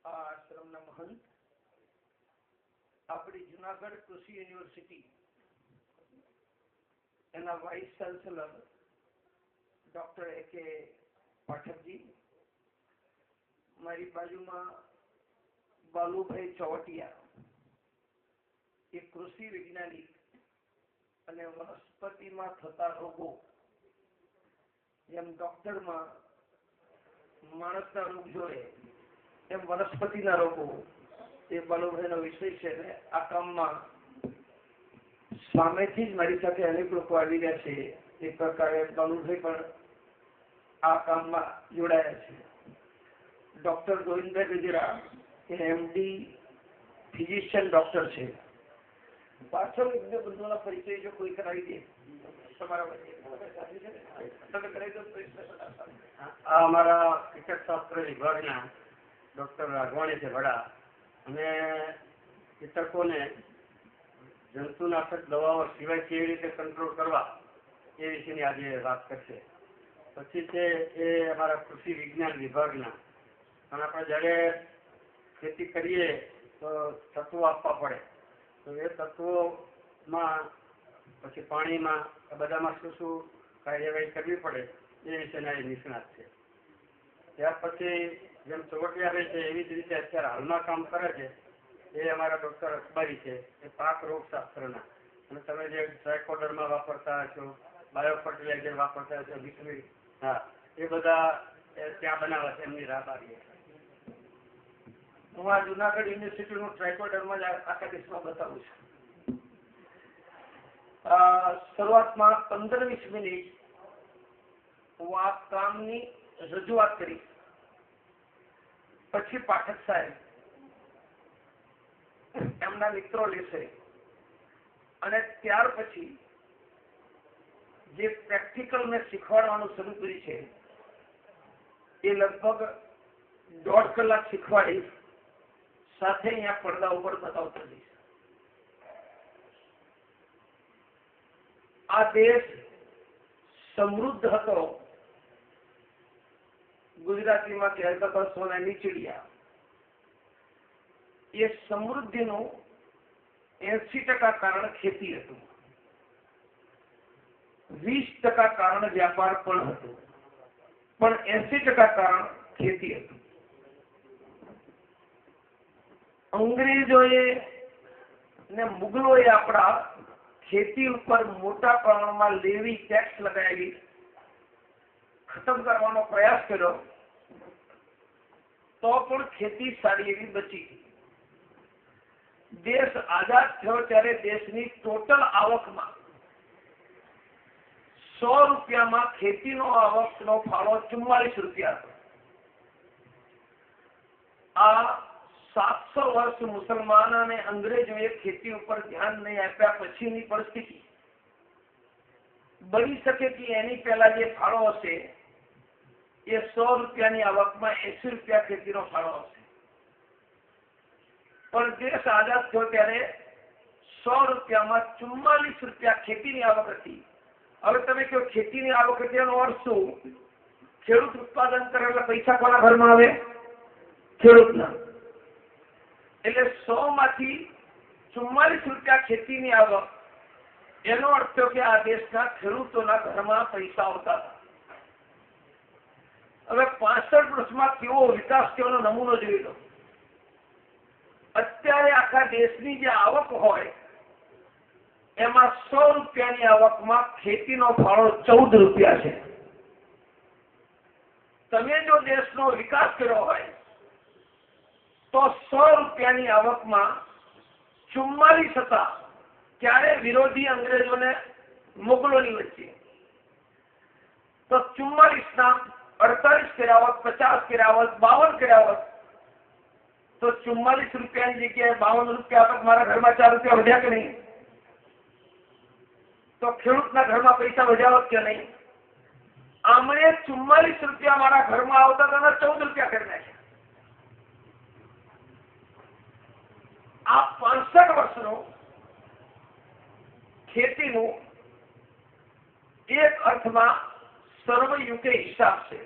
આ આશ્રમના મહંત આપણી જુનાગઢ કૃષિ યુનિવર્સિટી એના vice chancellor doctor A.K. Pathakji, મારી બાજુમાં બાલુભાઈ ચોવટિયા, એ કૃષિ વૈજ્ઞાનિક અને વનસ્પતિમાં થતા રોગો જેમ ડોક્ટરમાં માણસના રોગ જોડે એમ વનસ્પતિના રોગો એ બાલુભાઈનો વિષય છે. આ કામમાં સામેથી જ મારી સાથે અનેક લોકો આવી રહ્યા છે. એ પ્રકારે બાલુભાઈ પણ આ કામમાં જોડાયા છે. ડોક્ટર ગોવિંદભાઈ ગજરા એ MD ફિઝિશિયન ડોક્ટર છે. પાછળ એક બંધુઓના પરિચય જો કોઈ કરાવી દે તમારા हमारा कीटकशास्त्र विभाग डॉक्टर राघवाणी से बड़ा हमें कीटकों ने जंतुनाशक दवाओं सिवाय केवी रीते कंट्रोल करवा ए विषय आज बात करशे. पछी छे ए अमारा कृषि विज्ञान विभागना पण आपणे ज्यारे खेती करीए तो तत्वों आपवा पड़े तो ए तत्वों पछी पाणी में बधामां शुं शुं कार्यवाही करवी पड़े ए विषयना निष्णात छे. त्यार पछी जेम चोवटिया रहे छे एवी ज रीते अत्यारे हालमां काम करे छे ए अमारा डॉक्टर अकबारी छे ए पाक रोगशास्त्रना अने तमे जे ट्राइकोडर्मा वापरता हशो, बायो फर्टिलाइजर वापरता हशो, लिक्विड हाँ ए बधा त्यां बनावे छे एमनी राबारी. હું આ જુનાગઢ યુનિવર્સિટીનું ટ્રાઇકોડર્મા આખા દેશમાં બતાવું છું. શરૂઆતમાં 15-20 મિનિટ હું આ કામની રજૂઆત કરી, પછી પાઠક સાહેબ એમના મિત્રો લેશે અને ત્યાર પછી જે પ્રેક્ટિકલ મેં શીખવાડવાનું શરૂ કર્યું છે એ લગભગ 1.5 કલાક શીખવાડીશ, સાથે અહીંયા પડદા ઉપર બતાવતો જઈશ. આ દેશ સમૃદ્ધ હતો, ગુજરાતીમાં કહેતા હતા સોનાની ચીડિયા. એ સમૃદ્ધિનું 80% કારણ ખેતી હતું, 20% કારણ વ્યાપાર પણ હતું, પણ 80% કારણ ખેતી હતું. અંગ્રેજોએ ને મુગલોએ આપણા ખેતી ઉપર મોટા પ્રમાણમાં લેવી ટેક્સ લગાવી ખતમ કરવાનો પ્રયાસ કર્યો, તો પણ ખેતી સારી એવી બચી. દેશ આઝાદ થયો ત્યારે દેશની ટોટલ આવકમાં 100 રૂપિયામાં ખેતીનો આવકનો ફાળો 44 રૂપિયા હતો. આ 700 વર્ષ મુસલમાન અને અંગ્રેજોએ ખેતી ઉપર ધ્યાન નહીં આપ્યા પછીની પરિસ્થિતિ બની શકે કે એની પહેલા જે ફાળો હશે એ 100 રૂપિયાની આવકમાં 80 રૂપિયા ખેતીનો ફાળો હશે. પણ દેશ આઝાદ થયો ત્યારે 100 રૂપિયામાં 44 રૂપિયા ખેતીની આવક હતી. હવે તમે કહો ખેતીની આવક હતી એનો અર્થ શું? ખેડૂત ઉત્પાદન કરે એટલે પૈસા કોના ઘરમાં આવે? ખેડૂતના. એટલે 100 માંથી 44 રૂપિયા ખેતીની આવક, એનો અર્થ થયો કે આ દેશના ખેડૂતોના ઘરમાં પૈસા આવતા હતા. હવે 65 વર્ષમાં કેવો વિકાસ થયોનો નમૂનો જોઈ લો. અત્યારે આખા દેશની જે આવક હોય એમાં 100 રૂપિયાની આવકમાં ખેતીનો ફાળો 14 રૂપિયા છે. તમે જો દેશનો વિકાસ કર્યો હોય તો 100 રૂપિયાની આવકમાં 44 હતા. ક્યારે? વિરોધી અંગ્રેજોને મુગલોની વચ્ચે. તો 44 ના 48 કર્યા, 50 કર્યા, 52 કર્યા, તો 44 રૂપિયાની જગ્યાએ 52 રૂપિયા આવક મારા ઘરમાં 4 રૂપિયા વધ્યા કે નહીં? તો ખેડૂતના ઘરમાં પૈસા વધ્યા હોત કે નહીં? આમણે 44 રૂપિયા મારા ઘરમાં આવતા હતા, 14 રૂપિયા કરી નાખ્યા. આ 65 વર્ષનું ખેતીનું એક અર્થમાં સર્વયુગે હિસાબ છે.